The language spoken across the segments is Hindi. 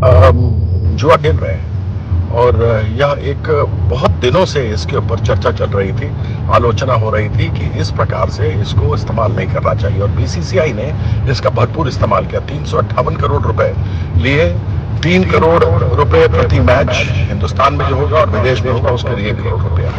जुआ खेल रहे हैं। और यह एक बहुत दिनों से इसके ऊपर चर्चा चल रही थी, आलोचना हो रही थी कि इस प्रकार से इसको इस्तेमाल नहीं करना चाहिए, और बीसीसीआई ने इसका भरपूर इस्तेमाल किया। 358 करोड़ रुपए लिए, 3 करोड़ रुपए प्रति मैच हिंदुस्तान में जो होगा और विदेश में होगा उसके लिए 1 करोड़ रुपया।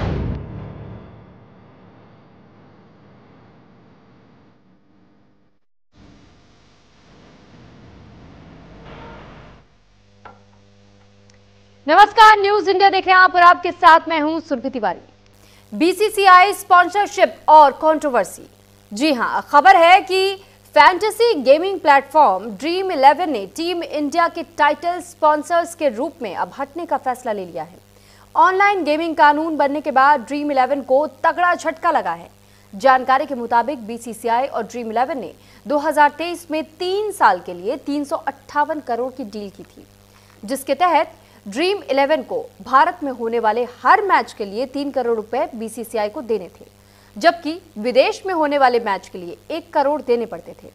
नमस्कार, न्यूज इंडिया देख रहे हैं आप और आपके साथ मैं हूं सुरभि तिवारी। बीसीसीआई स्पॉन्सरशिप और कंट्रोवर्सी। जी हां, खबर है कि फैंटेसी गेमिंग प्लेटफॉर्म ड्रीम 11 ने टीम इंडिया के टाइटल स्पॉन्सर्स के रूप में अब हटने का फैसला ले लिया है। ऑनलाइन गेमिंग कानून बनने के बाद ड्रीम 11 को तगड़ा झटका लगा है। जानकारी के मुताबिक बीसीसीआई और ड्रीम 11 ने 2023 में 3 साल के लिए 358 करोड़ की डील की थी, जिसके तहत ड्रीम 11 को भारत में होने वाले हर मैच के लिए 3 करोड़ रुपए बीसीसीआई को देने थे, जबकि विदेश में होने वाले मैच के लिए 1 करोड़ देने पड़ते थे।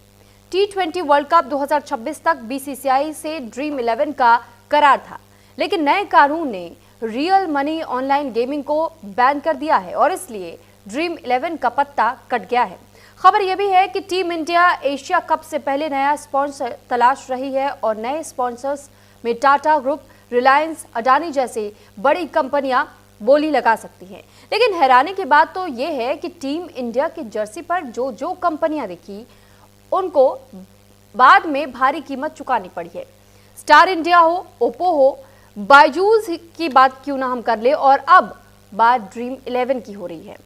T20 वर्ल्ड कप 2026 तक बीसीसीआई से ड्रीम 11 का करार था, लेकिन नए कानून ने रियल मनी ऑनलाइन गेमिंग को बैन कर दिया है और इसलिए ड्रीम 11 का पत्ता कट गया है। खबर यह भी है कि टीम इंडिया एशिया कप से पहले नया स्पॉन्सर तलाश रही है और नए स्पॉन्सर्स में टाटा ग्रुप, रिलायंस, अडानी जैसी बड़ी कंपनियां बोली लगा सकती हैं। लेकिन हैरानी की बात तो यह है कि टीम इंडिया की जर्सी पर जो कंपनियां दिखी उनको बाद में भारी कीमत चुकानी पड़ी है। स्टार इंडिया हो, ओप्पो हो, बायजूस की बात क्यों ना हम कर ले, और अब बात ड्रीम 11 की हो रही है।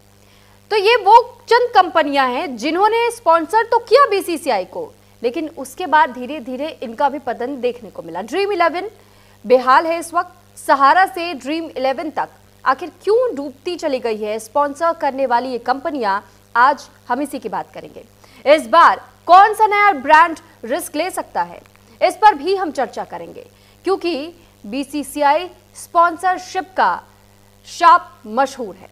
तो ये वो चंद कंपनियां हैं जिन्होंने स्पॉन्सर तो किया बीसीसीआई को, लेकिन उसके बाद धीरे धीरे इनका भी पतन देखने को मिला। ड्रीम 11 बेहाल है इस वक्त। सहारा से ड्रीम 11 तक आखिर क्यों डूबती चली गई है स्पॉन्सर करने वाली ये कंपनियां, आज हम इसी की बात करेंगे। इस बार कौन सा नया ब्रांड रिस्क ले सकता है, इस पर भी हम चर्चा करेंगे, क्योंकि बीसीसीआई स्पॉन्सरशिप का शाप मशहूर है।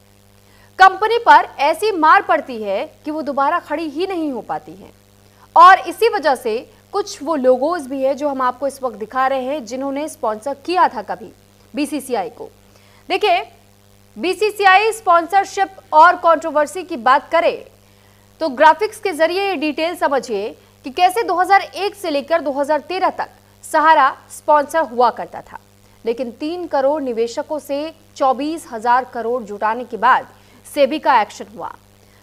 कंपनी पर ऐसी मार पड़ती है कि वो दोबारा खड़ी ही नहीं हो पाती है, और इसी वजह से कुछ वो लोगोज भी है जो हम आपको इस वक्त दिखा रहे हैं जिन्होंने स्पॉन्सर किया था कभी बीसीसीआई को। देखिए, बीसीसीआई स्पॉन्सरशिप और कंट्रोवर्सी की बात करें तो ग्राफिक्स के जरिए ये डिटेल समझिए कि कैसे 2001 से लेकर 2013 तक सहारा स्पॉन्सर हुआ करता था, लेकिन 3 करोड़ निवेशकों से 24,000 करोड़ जुटाने के बाद सेबी का एक्शन हुआ।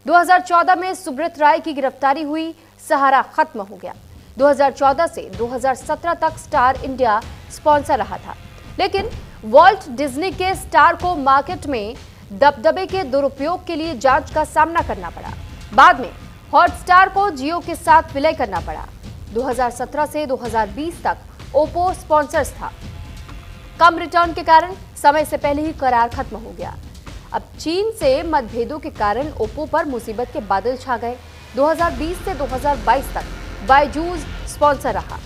2014 में सुब्रत राय की गिरफ्तारी हुई, सहारा खत्म हो गया। 2014 से 2017 तक स्टार इंडिया स्पॉन्सर रहा था, लेकिन वॉल्ट डिज्नी के स्टार को मार्केट में दबदबे के दुरुपयोग के लिए जांच का सामना करना पड़ा। बाद में हॉटस्टार को जियो के साथ विलय करना पड़ा। 2017 से 2020 तक ओप्पो स्पॉन्सर्स था। कम रिटर्न के कारण समय से पहले ही करार खत्म हो गया। अब चीन से मतभेदों के कारण ओप्पो पर मुसीबत के बादल छा गए। 2020 से 2022 तक बायजूस स्पॉन्सर रहा,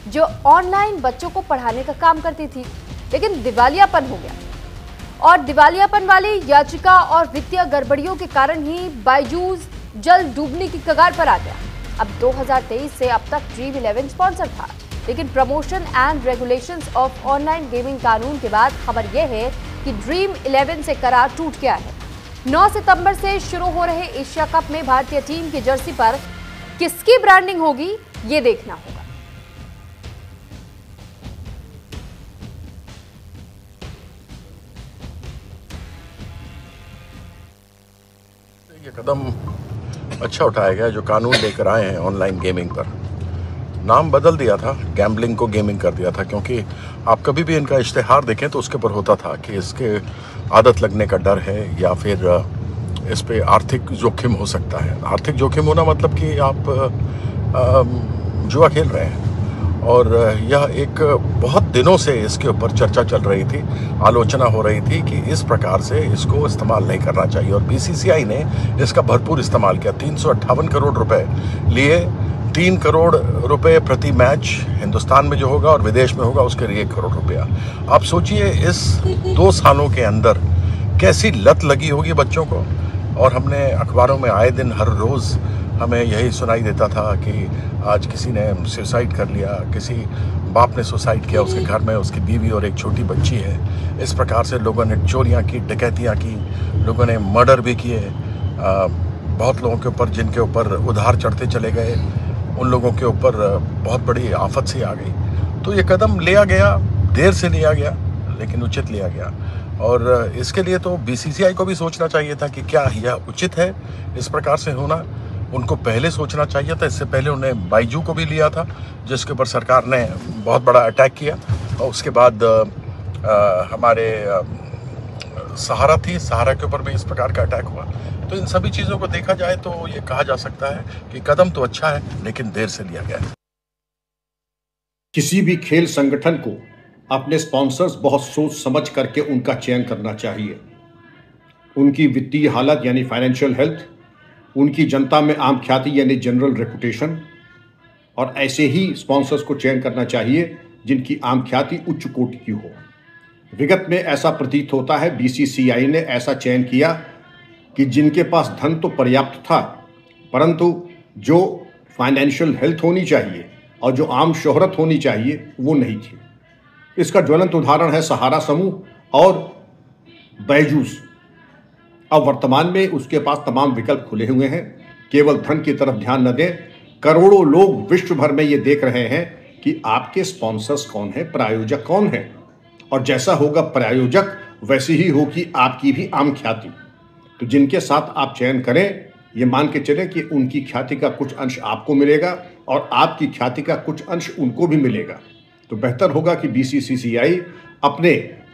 जो ऑनलाइन बच्चों को पढ़ाने का काम करती थी, लेकिन दिवालियापन हो गया, और दिवालियापन वाली याचिका और वित्तीय गड़बड़ियों के कारण ही बायजूस जल्द डूबने की कगार पर आ गया। अब 2023 से अब तक ड्रीम 11 स्पॉन्सर था, लेकिन promotion and regulations of online gaming कानून के बाद खबर यह है कि ड्रीम 11 से करार टूट गया है। 9 सितंबर से शुरू हो रहे एशिया कप में भारतीय टीम की जर्सी पर किसकी ब्रांडिंग होगी, ये देखना होगा। ये कदम अच्छा उठाया गया जो कानून लेकर आए हैं ऑनलाइन गेमिंग पर। नाम बदल दिया था, गैम्बलिंग को गेमिंग कर दिया था, क्योंकि आप कभी भी इनका इश्तेहार देखें तो उसके ऊपर होता था कि इसके आदत लगने का डर है या फिर इस पे आर्थिक जोखिम हो सकता है। आर्थिक जोखिम होना मतलब कि आप जुआ खेल रहे हैं, और यह एक बहुत दिनों से इसके ऊपर चर्चा चल रही थी, आलोचना हो रही थी कि इस प्रकार से इसको इस्तेमाल नहीं करना चाहिए, और बीसीसीआई ने इसका भरपूर इस्तेमाल किया। 358 करोड़ रुपए लिए, 3 करोड़ रुपए प्रति मैच हिंदुस्तान में जो होगा और विदेश में होगा उसके लिए 1 करोड़ रुपया। आप सोचिए इस 2 सालों के अंदर कैसी लत लगी होगी बच्चों को। और हमने अखबारों में आए दिन हर रोज़ हमें यही सुनाई देता था कि आज किसी ने सुसाइड कर लिया, किसी बाप ने सुसाइड किया, उसके घर में उसकी बीवी और एक छोटी बच्ची है। इस प्रकार से लोगों ने चोरियां की, डकैतियां की, लोगों ने मर्डर भी किए। बहुत लोगों के ऊपर, जिनके ऊपर उधार चढ़ते चले गए, उन लोगों के ऊपर बहुत बड़ी आफत सी आ गई। तो ये कदम लिया गया, देर से लिया गया लेकिन उचित लिया गया। और इसके लिए तो बीसीसीआई को भी सोचना चाहिए था कि क्या यह उचित है इस प्रकार से होना। उनको पहले सोचना चाहिए था। इससे पहले उन्हें बाइजू को भी लिया था, जिसके ऊपर सरकार ने बहुत बड़ा अटैक किया। और उसके बाद हमारे सहारा थी, सहारा के ऊपर भी इस प्रकार का अटैक हुआ। तो इन सभी चीज़ों को देखा जाए तो ये कहा जा सकता है कि कदम तो अच्छा है लेकिन देर से लिया गया है। किसी भी खेल संगठन को अपने स्पॉन्सर्स बहुत सोच समझ करके उनका चयन करना चाहिए। उनकी वित्तीय हालत यानी फाइनेंशियल हेल्थ, उनकी जनता में आम ख्याति यानी जनरल रेपुटेशन, और ऐसे ही स्पॉन्सर्स को चयन करना चाहिए जिनकी आम ख्याति उच्च कोटि की हो। विगत में ऐसा प्रतीत होता है बीसीसीआई ने ऐसा चयन किया कि जिनके पास धन तो पर्याप्त था, परंतु जो फाइनेंशियल हेल्थ होनी चाहिए और जो आम शोहरत होनी चाहिए वो नहीं थी। इसका ज्वलंत उदाहरण है सहारा समूह और बैजूस। अब वर्तमान में उसके पास तमाम विकल्प खुले हुए हैं। केवल धन की तरफ ध्यान न दें, करोड़ों लोग विश्व भर में ये देख रहे हैं कि आपके स्पॉन्सर्स कौन है, प्रायोजक कौन है, और जैसा होगा प्रायोजक वैसी ही होगी आपकी भी आम ख्याति। तो जिनके साथ आप चयन करें, ये मान के चलें कि उनकी ख्याति का कुछ अंश आपको मिलेगा और आपकी ख्याति का कुछ अंश उनको भी मिलेगा। तो बेहतर होगा कि बीसीसीआई अपने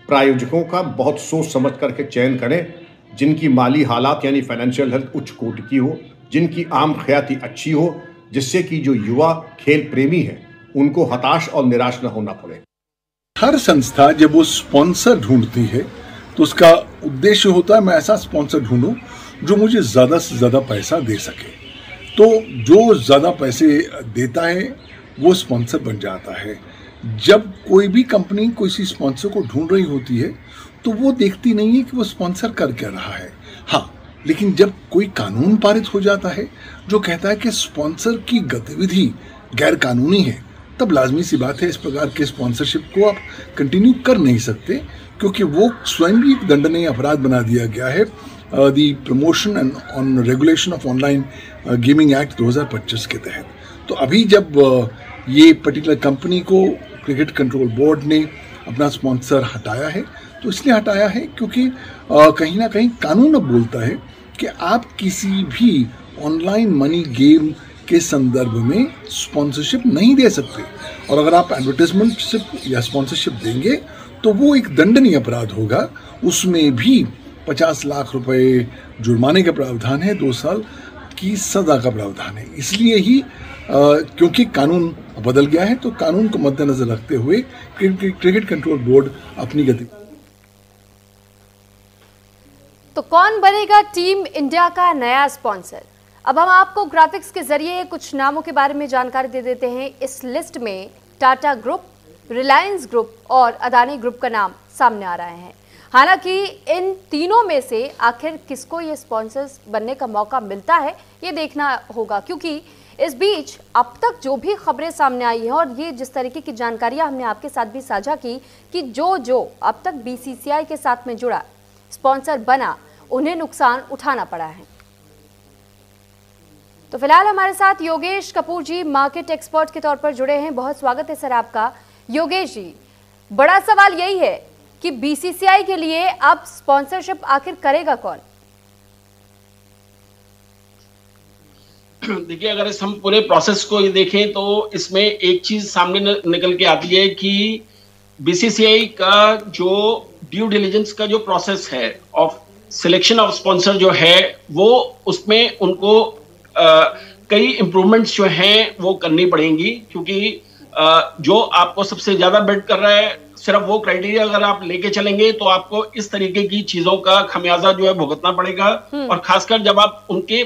प्रायोजकों का बहुत सोच समझ करके चयन करें, जिनकी माली हालात यानी फाइनेंशियल हेल्थ उच्च कोटि की हो, जिनकी आम ख्याति अच्छी हो, जिससे कि जो युवा खेल प्रेमी है उनको हताश और निराश न होना पड़े। हर संस्था जब वो स्पॉन्सर ढूंढती है तो उसका उद्देश्य होता है मैं ऐसा स्पॉन्सर ढूंढूं जो मुझे ज़्यादा से ज़्यादा पैसा दे सके। तो जो ज़्यादा पैसे देता है वो स्पॉन्सर बन जाता है। जब कोई भी कंपनी किसी स्पॉन्सर को ढूंढ रही होती है तो वो देखती नहीं है कि वो स्पॉन्सर कर क्या रहा है। हाँ, लेकिन जब कोई कानून पारित हो जाता है जो कहता है कि स्पॉन्सर की गतिविधि गैर कानूनी है, तब लाजमी सी बात है इस प्रकार के स्पॉन्सरशिप को आप कंटिन्यू कर नहीं सकते, क्योंकि वो स्वयं भी एक दंडनीय अपराध बना दिया गया है the promotion and on regulation of online gaming act 2025 के तहत। तो अभी जब ये पर्टिकुलर कंपनी को क्रिकेट कंट्रोल बोर्ड ने अपना स्पॉन्सर हटाया है तो इसलिए हटाया है क्योंकि कहीं ना कहीं कानून अब बोलता है कि आप किसी भी ऑनलाइन मनी गेम के संदर्भ में स्पॉन्सरशिप नहीं दे सकते, और अगर आप एडवर्टाइजमेंटशिप या स्पॉन्सरशिप देंगे तो वो एक दंडनीय अपराध होगा। उसमें भी 50 लाख रुपए जुर्माने का प्रावधान है, 2 साल की सज़ा का प्रावधान है। इसलिए ही क्योंकि कानून बदल गया है तो कानून को मद्देनजर रखते हुए क्रिकेट कंट्रोल बोर्ड अपनी गति। तो कौन बनेगा टीम इंडिया का नया स्पॉन्सर? अब हम आपको ग्राफिक्स के जरिए कुछ नामों के बारे में जानकारी दे देते हैं। इस लिस्ट में टाटा ग्रुप, रिलायंस ग्रुप और अदानी ग्रुप का नाम सामने आ रहे हैं। हालांकि इन तीनों में से आखिर किसको ये स्पॉन्सर्स बनने का मौका मिलता है ये देखना होगा, क्योंकि इस बीच अब तक जो भी खबरें सामने आई हैं और ये जिस तरीके की जानकारियां हमने आपके साथ भी साझा की कि जो अब तक बीसीसीआई के साथ में जुड़ा स्पॉन्सर बना उन्हें नुकसान उठाना पड़ा है। तो फिलहाल हमारे साथ योगेश कपूर जी मार्केट एक्सपर्ट के तौर पर जुड़े हैं। बहुत स्वागत है सर आपका। योगेश जी, बड़ा सवाल यही है कि बीसीसीआई के लिए अब स्पॉन्सरशिप आखिर करेगा कौन? देखिए, अगर हम पूरे प्रोसेस को ये देखें तो इसमें एक चीज सामने निकल के आती है कि बीसीसीआई का जो ड्यू डिलिजेंस का जो प्रोसेस है ऑफ सिलेक्शन ऑफ स्पॉन्सर जो है वो उसमें उनको कई इम्प्रूवमेंट्स जो हैं वो करनी पड़ेंगी, क्योंकि जो आपको सबसे ज्यादा बेट कर रहा है सिर्फ वो क्राइटेरिया अगर आप लेके चलेंगे तो आपको इस तरीके की चीजों का खमियाजा जो है भुगतना पड़ेगा। और खासकर जब आप उनके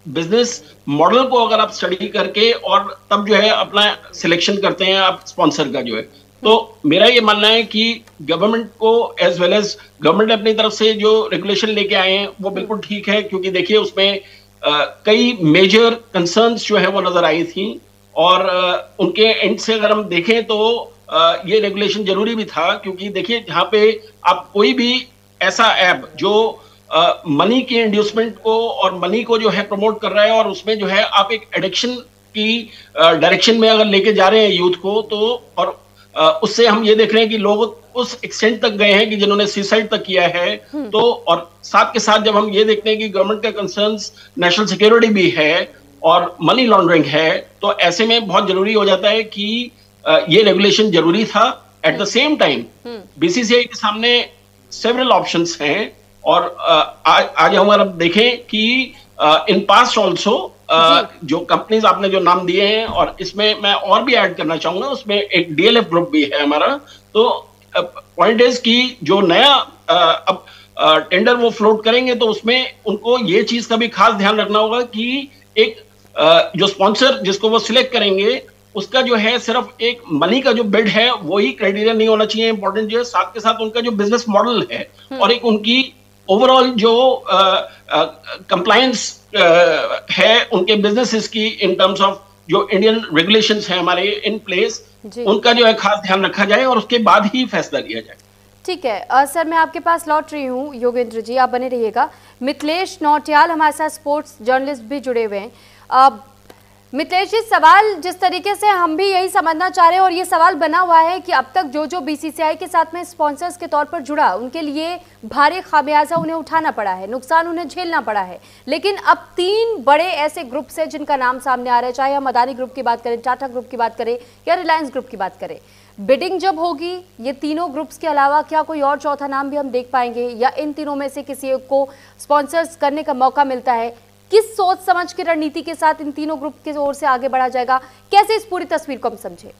बिजनेस मॉडल को अगर आप स्टडी करके और तब जो है अपना सिलेक्शन करते हैं आप स्पॉन्सर का जो है, तो मेरा ये मानना है कि गवर्नमेंट को एज वेल एज गवर्नमेंट ने अपनी तरफ से जो रेगुलेशन लेके आए हैं वो बिल्कुल ठीक है, क्योंकि देखिए उसमें कई मेजर कंसर्न्स जो है वो नजर आई थी, और उनके एंड से अगर हम देखें तो ये रेगुलेशन जरूरी भी था, क्योंकि देखिए जहां पे आप कोई भी ऐसा ऐप जो मनी के इंड्यूसमेंट को और मनी को जो है प्रमोट कर रहा है, और उसमें जो है आप एक एडिक्शन की डायरेक्शन में अगर लेके जा रहे हैं यूथ को, तो और उससे हम ये देख रहे हैं कि लोग उस एक्सटेंट तक गए हैं कि जिन्होंने सुसाइड तक किया है। तो और साथ के साथ जब हम ये देखते हैं कि गवर्नमेंट का कंसर्न्स नेशनल सिक्योरिटी भी है और मनी लॉन्ड्रिंग है, तो ऐसे में बहुत जरूरी हो जाता है कि ये रेगुलेशन जरूरी था। At the same time BCCI के सामने सेवरल ऑप्शंस हैं, और आज हम अगर देखें कि इन पास्ट ऑल्सो जो कंपनीज आपने जो नाम दिए हैं, और इसमें मैं और भी ऐड करना चाहूंगा, उसमें एक डीएलएफ ग्रुप भी है हमारा। तो पॉइंट इज कि जो नया अब टेंडर वो फ्लोट करेंगे, तो उसमें उनको ये चीज का भी खास ध्यान रखना होगा कि एक जो स्पॉन्सर जिसको वो सिलेक्ट करेंगे, उसका जो है सिर्फ एक मनी का जो बिड है वही क्राइटेरिया नहीं होना चाहिए। इंपॉर्टेंट जो है साथ के साथ उनका जो बिजनेस मॉडल है और एक उनकी ओवरऑल जो कंप्लायंस है उनके बिजनेसेस की, इन टर्म्स ऑफ जो इंडियन रेगुलेशंस हैं हमारे इन प्लेस, उनका जो है खास ध्यान रखा जाए और उसके बाद ही फैसला लिया जाए। ठीक है सर, मैं आपके पास लौट रही हूँ। योगेंद्र जी आप बने रहिएगा। मिथिलेश नौटियाल हमारे साथ स्पोर्ट्स जर्नलिस्ट भी जुड़े हुए हैं। मिथिलेश जी, सवाल जिस तरीके से हम भी यही समझना चाह रहे हैं और ये सवाल बना हुआ है कि अब तक जो बीसीसीआई के साथ में स्पॉन्सर्स के तौर पर जुड़ा, उनके लिए भारी खामियाजा उन्हें उठाना पड़ा है, नुकसान उन्हें झेलना पड़ा है। लेकिन अब 3 बड़े ऐसे ग्रुप्स हैं जिनका नाम सामने आ रहा है, चाहे हम अदानी ग्रुप की बात करें, टाटा ग्रुप की बात करें या रिलायंस ग्रुप की बात करें। बिडिंग जब होगी, ये तीनों ग्रुप्स के अलावा क्या कोई और चौथा नाम भी हम देख पाएंगे, या इन तीनों में से किसी एक को स्पॉन्सर्स करने का मौका मिलता है? किस सोच समझ की रणनीति के साथ इन तीनों ग्रुप की ओर से आगे बढ़ा जाएगा? कैसे इस पूरी तस्वीर को हम समझे?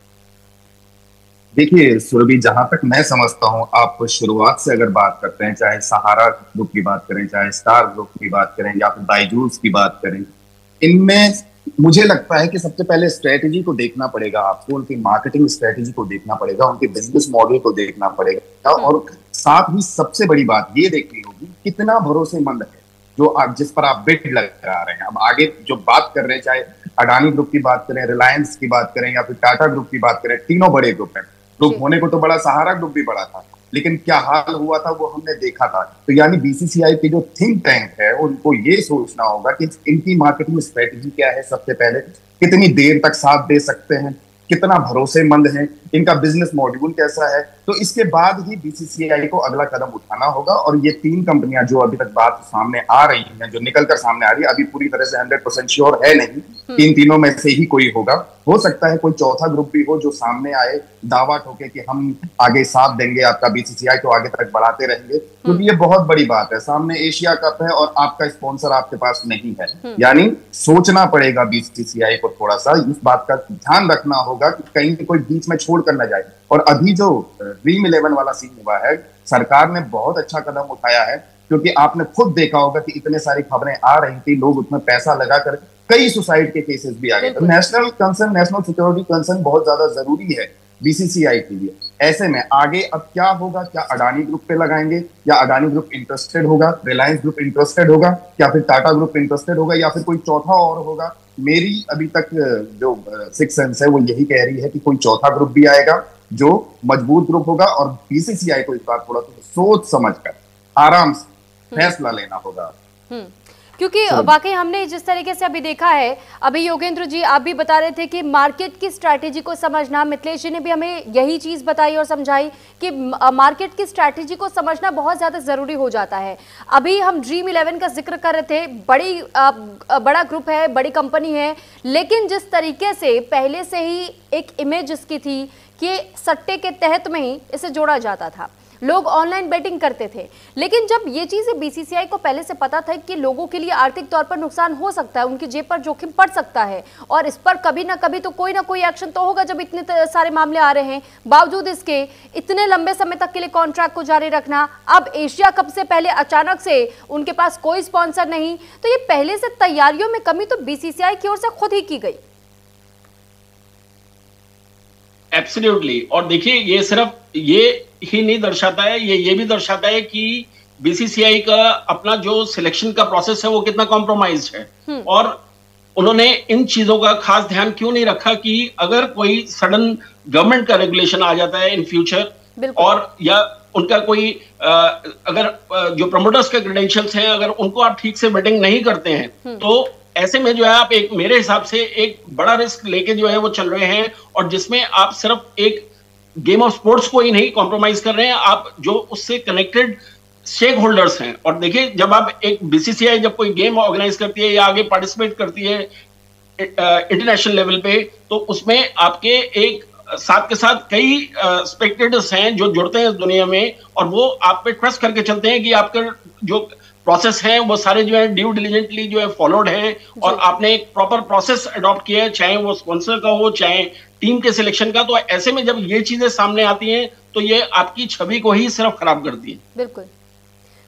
देखिए सुरभि, जहां तक मैं समझता हूं, आप शुरुआत से अगर बात करते हैं, चाहे सहारा ग्रुप की बात करें, चाहे स्टार ग्रुप की बात करें, या फिर बायजूस की बात करें, इनमें मुझे लगता है कि सबसे पहले स्ट्रेटेजी को देखना पड़ेगा आपको, उनकी मार्केटिंग स्ट्रेटेजी को देखना पड़ेगा, उनके बिजनेस मॉडल को देखना पड़ेगा, और साथ ही सबसे बड़ी बात ये देखनी होगी कितना भरोसेमंद है जो आप जिस पर आप बिड लगा रहे हैं। अब आगे जो बात कर रहे हैं, चाहे अडानी ग्रुप की बात करें, रिलायंस की बात करें, या फिर टाटा ग्रुप की बात करें, तीनों बड़े ग्रुप हैं। ग्रुप होने को तो बड़ा, सहारा ग्रुप भी बड़ा था, लेकिन क्या हाल हुआ था वो हमने देखा था। तो यानी बीसीसीआई की जो थिंक टैंक है, उनको ये सोचना होगा कि इनकी मार्केटिंग स्ट्रेटेजी क्या है, सबसे पहले कितनी देर तक साथ दे सकते हैं, कितना भरोसेमंद है, इनका बिजनेस मॉड्यूल कैसा है। तो इसके बाद ही बीसीसीआई को अगला कदम उठाना होगा। और ये 3 कंपनियां जो अभी तक बात सामने आ रही हैं, जो निकल कर सामने आ रही है, अभी पूरी तरह से 100% श्योर है नहीं, इन तीनों में से ही कोई होगा। हो सकता है कोई चौथा ग्रुप भी हो जो सामने आए, दावा ठोके कि हम आगे साथ देंगे, आपका बीसीसीआई को आगे तक बढ़ाते रहेंगे, क्योंकि ये बहुत बड़ी बात है। सामने एशिया कप है और आपका स्पॉन्सर आपके पास नहीं है। यानी सोचना पड़ेगा बीसीसीआई को, थोड़ा सा इस बात का ध्यान रखना होगा कि कहीं कोई बीच में छोड़ कर न जाए। और अभी जो ड्रीम 11 वाला सीन हुआ है, सरकार ने बहुत अच्छा कदम उठाया है, क्योंकि आपने खुद देखा होगा कि इतने सारी खबरें आ रही थी, लोग उसमें पैसा लगाकर कई सुसाइड के केसेस भी आ गए। तो national concern, national security concern बहुत ज्यादा जरूरी है बीसीसीआई के लिए। ऐसे में आगे अब क्या होगा, क्या अडानी ग्रुप पे लगाएंगे, या अडानी ग्रुप इंटरेस्टेड होगा, रिलायंस ग्रुप इंटरेस्टेड होगा, या फिर टाटा ग्रुप इंटरेस्टेड होगा, या फिर कोई चौथा और होगा? मेरी अभी तक जो सिक्स सेंस है वो यही कह रही है कि कोई चौथा ग्रुप भी आएगा जो मजबूत ग्रुप होगा, और बीसीसीआई को इस बार थोड़ा सोच समझकर आराम से फैसला लेना होगा। क्योंकि वाकई हमने जिस तरीके से अभी देखा है, अभी योगेंद्र जी आप भी बता रहे थे कि मार्केट की स्ट्रैटेजी को समझना, मिथिलेश जी ने भी हमें यही चीज़ बताई और समझाई कि मार्केट की स्ट्रैटेजी को समझना बहुत ज़्यादा ज़रूरी हो जाता है। अभी हम ड्रीम 11 का जिक्र कर रहे थे, बड़ा ग्रुप है, बड़ी कंपनी है, लेकिन जिस तरीके से पहले से ही एक इमेज इसकी थी कि सट्टे के तहत में ही इसे जोड़ा जाता था, लोग ऑनलाइन बेटिंग करते थे। लेकिन जब ये चीज़ें बीसीसीआई को पहले से पता था कि लोगों के लिए आर्थिक तौर पर नुकसान हो सकता है, उनकी जेब पर जोखिम पड़ सकता है, और इस पर कभी ना कभी तो कोई ना कोई एक्शन तो होगा जब इतने सारे मामले आ रहे हैं, बावजूद इसके इतने लंबे समय तक के लिए कॉन्ट्रैक्ट को जारी रखना, अब एशिया कप से पहले अचानक से उनके पास कोई स्पॉन्सर नहीं, तो ये पहले से तैयारियों में कमी तो बीसीसीआई की ओर से खुद ही की गई। एब्सोल्युटली। और देखिए, ये सिर्फ ये ही नहीं दर्शाता है, ये भी दर्शाता है कि बीसीसीआई का अपना जो सिलेक्शन का प्रोसेस है वो कितना कॉम्प्रोमाइज है, और उन्होंने इन चीजों का खास ध्यान क्यों नहीं रखा कि अगर कोई सडन गवर्नमेंट का रेगुलेशन आ जाता है इन फ्यूचर, और या उनका कोई अगर जो प्रमोटर्स के क्रेडेंशियल्स हैं अगर उनको आप ठीक से वेटिंग नहीं करते हैं, तो ऐसे में जो है आप एक, मेरे हिसाब से एक बड़ा रिस्क लेके जो है वो चल रहे हैं, और जिसमें आप सिर्फ एक गेम ऑफ स्पोर्ट्स को ही नहीं कॉम्प्रोमाइज कर रहे हैं, आप जो उससे कनेक्टेड स्टेक होल्डर्स हैं। और देखिए, जब आप एक बीसीसीआई जब कोई गेम ऑर्गेनाइज करती है या आगे पार्टिसिपेट करती है इंटरनेशनल लेवल पे, तो उसमें आपके एक साथ के साथ कई स्पेक्टेटर्स हैं जो जुड़ते हैं इस दुनिया में, और वो आप पे ट्रस्ट करके चलते हैं कि आपका जो प्रोसेस है वो सारे जो है ड्यू डिलिजेंटली जो है फॉलोड है, और आपने एक प्रॉपर प्रोसेस अडॉप्ट किया है, चाहे वो स्पॉन्सर का हो चाहे टीम के सिलेक्शन का। तो ऐसे में जब ये चीजें सामने आती हैं तो ये आपकी छवि को ही सिर्फ खराब करती है। बिल्कुल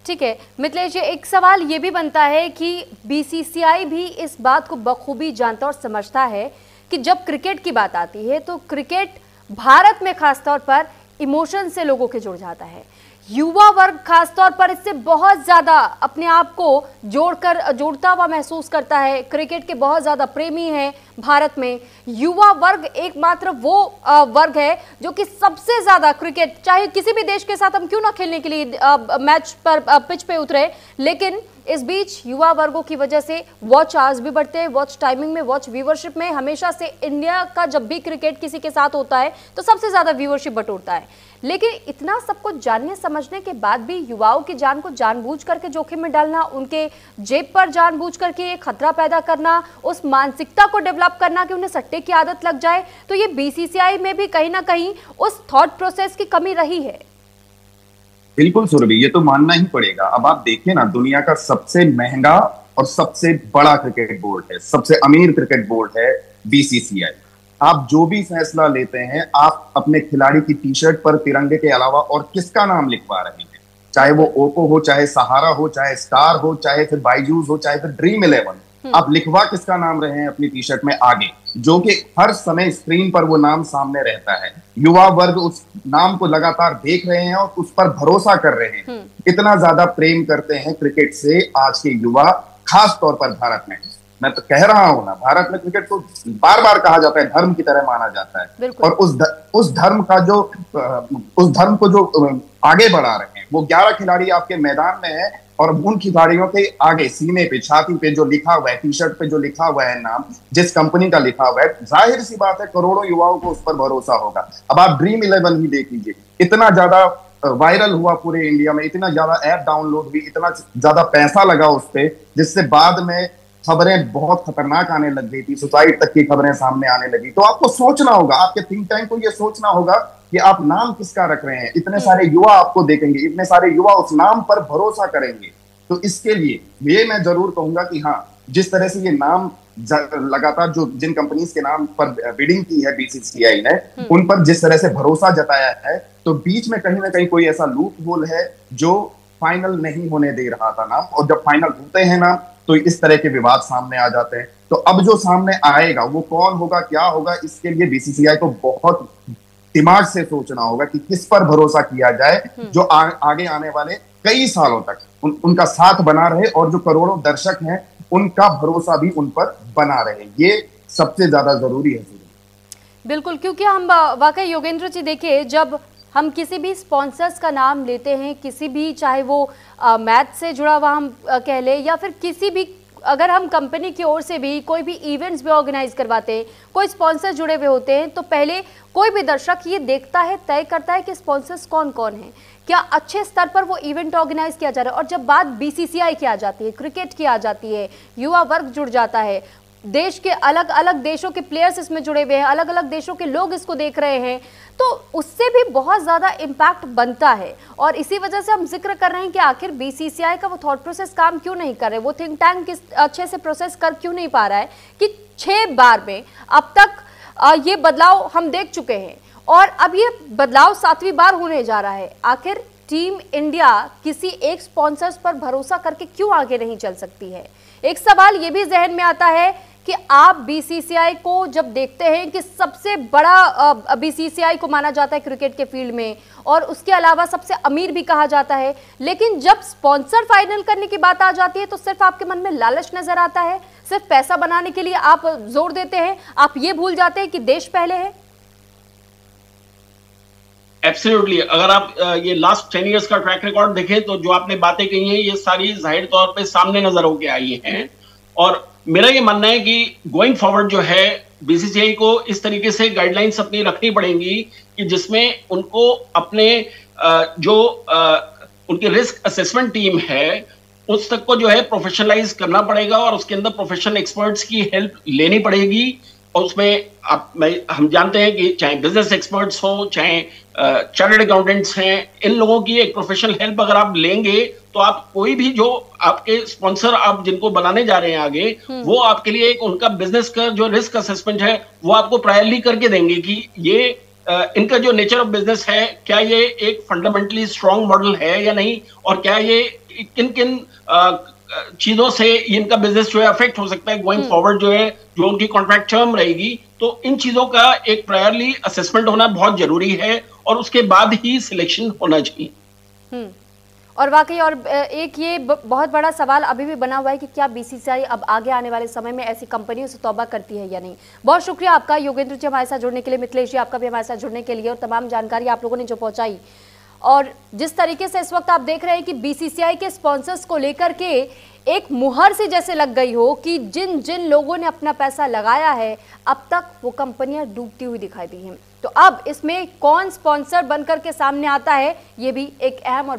ठीक है मिथिलेश जी, एक सवाल ये भी बनता है कि बीसीसीआई भी इस बात को बखूबी जानता और समझता है कि जब क्रिकेट की बात आती है तो क्रिकेट भारत में खासतौर पर इमोशन से लोगों के जुड़ जाता है। युवा वर्ग खासतौर पर इससे बहुत ज्यादा अपने आप को जोड़ता हुआ महसूस करता है। क्रिकेट के बहुत ज्यादा प्रेमी हैं भारत में। युवा वर्ग एकमात्र वो वर्ग है जो कि सबसे ज्यादा क्रिकेट, चाहे किसी भी देश के साथ हम क्यों ना खेलने के लिए मैच पर पिच पे उतरे, लेकिन इस बीच युवा वर्गों की वजह से वॉच आवर्स भी बढ़ते हैं, वॉच टाइमिंग में, वॉच व्यूवरशिप में। हमेशा से इंडिया का जब भी क्रिकेट किसी के साथ होता है तो सबसे ज्यादा व्यूवरशिप बटोरता है। लेकिन इतना सब कुछ जानने समझने के बाद भी युवाओं की जान को जानबूझ करके जोखिम में डालना, उनके जेब पर जानबूझ करके खतरा पैदा करना, उस मानसिकता को डेवलप करना कि उन्हें सट्टे की आदत लग जाए, तो ये बीसीसीआई में भी कहीं ना कहीं उस थॉट प्रोसेस की कमी रही है। बिल्कुल सुरभि, ये तो मानना ही पड़ेगा। अब आप देखिए ना, दुनिया का सबसे महंगा और सबसे बड़ा क्रिकेट बोर्ड है, सबसे अमीर क्रिकेट बोर्ड है बीसीसीआई। आप जो भी फैसला लेते हैं, आप अपने खिलाड़ी की टी शर्ट पर तिरंगे के अलावा और किसका नाम लिखवा रहे हैं, चाहे वो ओप्पो हो, चाहे सहारा हो, चाहे स्टार हो, चाहे फिर बायजूस हो, चाहे फिर ड्रीम 11, आप लिखवा किसका नाम रहे हैं अपनी टी शर्ट में आगे, जो कि हर समय स्क्रीन पर वो नाम सामने रहता है। युवा वर्ग उस नाम को लगातार देख रहे हैं और उस पर भरोसा कर रहे हैं। इतना ज्यादा प्रेम करते हैं क्रिकेट से आज के युवा, खास तौर पर भारत में। मैं तो कह रहा हूं ना, भारत में क्रिकेट को बार बार कहा जाता है धर्म की तरह माना जाता है, और उस धर्म को जो आगे बढ़ा रहे हैं, वो 11 खिलाड़ी आपके मैदान में है, और उन खिलाड़ियों के आगे सीने पे, छाती पे जो लिखा हुआ है, टी शर्ट पे जो लिखा हुआ है नाम, जिस कंपनी का लिखा हुआ है, जाहिर सी बात है करोड़ों युवाओं को उस पर भरोसा होगा। अब आप ड्रीम 11 ही देख लीजिए, इतना ज्यादा वायरल हुआ पूरे इंडिया में, इतना ज्यादा ऐप डाउनलोड हुई, इतना ज्यादा पैसा लगा उस पर, जिससे बाद में खबरें बहुत खतरनाक आने लग गई थी, सुसाइड तक की खबरें सामने आने लगी। तो आपको सोचना होगा, आपके थिंक टैंक को यह सोचना होगा कि आप नाम किसका रख रहे हैं। इतने सारे युवा आपको देखेंगे, इतने सारे युवा उस नाम पर भरोसा करेंगे। तो इसके लिए ये मैं जरूर कहूंगा कि हाँ, जिस तरह से ये नाम लगातार जो जिन कंपनीज के नाम पर बिडिंग की है बीसीसीआई ने, उन पर जिस तरह से भरोसा जताया है, तो बीच में कहीं ना कहीं कोई ऐसा लूप होल है जो फाइनल नहीं होने दे रहा था नाम, और जब फाइनल होते हैं नाम तो इस तरह के विवाद सामने आ जाते हैं। तो अब जो सामने आएगा वो कौन होगा, क्या होगा, इसके लिए बीसीसीआई को बहुत दिमाग से सोचना होगा कि किस पर भरोसा किया जाए, जो आगे आने वाले कई सालों तक उनका साथ बना रहे, और जो करोड़ों दर्शक हैं उनका भरोसा भी उन पर बना रहे। ये सबसे ज्यादा जरूरी है। बिल्कुल, क्योंकि हम वाकई योगेंद्र जी देखिए, जब हम किसी भी स्पॉन्सर्स का नाम लेते हैं, किसी भी, चाहे वो मैथ से जुड़ा हुआ हम कह लें, या फिर किसी भी, अगर हम कंपनी की ओर से भी कोई भी इवेंट्स भी ऑर्गेनाइज करवाते हैं, कोई स्पॉन्सर जुड़े हुए होते हैं, तो पहले कोई भी दर्शक ये देखता है, तय करता है कि स्पॉन्सर्स कौन कौन हैं, क्या अच्छे स्तर पर वो इवेंट ऑर्गेनाइज किया जा रहा है। और जब बात बीसीसीआई की आ जाती है, क्रिकेट की आ जाती है, युवा वर्ग जुड़ जाता है, देश के अलग अलग देशों के प्लेयर्स इसमें जुड़े हुए हैं, अलग अलग देशों के लोग इसको देख रहे हैं, तो उससे भी बहुत ज़्यादा इम्पैक्ट बनता है। और इसी वजह से हम जिक्र कर रहे हैं कि आखिर बीसीसीआई का वो थॉट प्रोसेस काम क्यों नहीं कर रहे, वो थिंक टैंक किस अच्छे से प्रोसेस कर क्यों नहीं पा रहा है कि 6 बार में अब तक ये बदलाव हम देख चुके हैं, और अब ये बदलाव 7वीं बार होने जा रहा है। आखिर टीम इंडिया किसी एक स्पॉन्सर्स पर भरोसा करके क्यों आगे नहीं चल सकती है। एक सवाल ये भी जहन में आता है कि आप बीसीसीआई को जब देखते हैं कि सबसे बड़ा बीसीसीआई को माना जाता है क्रिकेट के फील्ड में, और उसके अलावा सबसे अमीर भी कहा जाता है, लेकिन जब स्पॉन्सर फाइनल करने की बात आ जाती है तो सिर्फ आपके मन में लालच नजर आता है, सिर्फ पैसा बनाने के लिए आप जोर देते हैं, आप ये भूल जाते हैं कि देश पहले है। एब्सोल्युटली, अगर आप ये लास्ट 10 इयर्स का ट्रैक रिकॉर्ड देखें तो जो आपने बातें कही हैं ये सारी जाहिर तौर पे सामने नजर होके आई हैं। और मेरा ये मानना है कि गोइंग फॉरवर्ड जो है बीसीसीआई को इस तरीके से गाइडलाइंस अपनी रखनी पड़ेंगी कि जिसमें उनको अपने उनकी रिस्क असेसमेंट टीम है उस तक को जो है प्रोफेशनलाइज करना पड़ेगा और उसके अंदर प्रोफेशनल एक्सपर्ट्स की हेल्प लेनी पड़ेगी। और उसमें हम जानते हैं कि चाहे बिजनेस एक्सपर्ट्स हो, चाहे चार्टर्ड अकाउंटेंट्स हैं, इन लोगों की एक प्रोफेशनल हेल्प अगर आप लेंगे तो आप कोई भी जो आपके स्पॉन्सर आप जिनको बनाने जा रहे हैं आगे, वो आपके लिए एक उनका बिजनेस का जो रिस्क असेसमेंट है वो आपको प्रायरली करके देंगे कि ये इनका जो नेचर ऑफ बिजनेस है, क्या ये एक फंडामेंटली स्ट्रॉन्ग मॉडल है या नहीं, और क्या ये किन किन चीजों से इनका बिजनेस जो है अफेक्ट हो सकता है गोइंग फॉरवर्ड, जो है जो उनकी कॉन्ट्रैक्ट टर्म रहेगी। तो इन चीजों का एक प्रायरली असेसमेंट होना बहुत जरूरी है और उसके बाद ही सिलेक्शन होना चाहिए। और वाकई, और एक ये बहुत बड़ा सवाल अभी भी बना हुआ है कि क्या बीसीसीआई अब आगे आने वाले समय में ऐसी कंपनियों से तौबा करती है या नहीं। बहुत शुक्रिया आपका योगेंद्र जी हमारे साथ जुड़ने के लिए, मिथिलेश जी आपका भी हमारे साथ जुड़ने के लिए, और तमाम जानकारी आप लोगों ने जो पहुंचाई। और जिस तरीके से इस वक्त आप देख रहे हैं कि बीसीसीआई के स्पॉन्सर्स को लेकर के एक मुहर से जैसे लग गई हो कि जिन जिन लोगों ने अपना पैसा लगाया है अब तक वो कंपनियां डूबती हुई दिखाई दी हैं। तो अब इसमें कौन स्पॉन्सर बनकर के सामने आता है, ये भी एक अहम और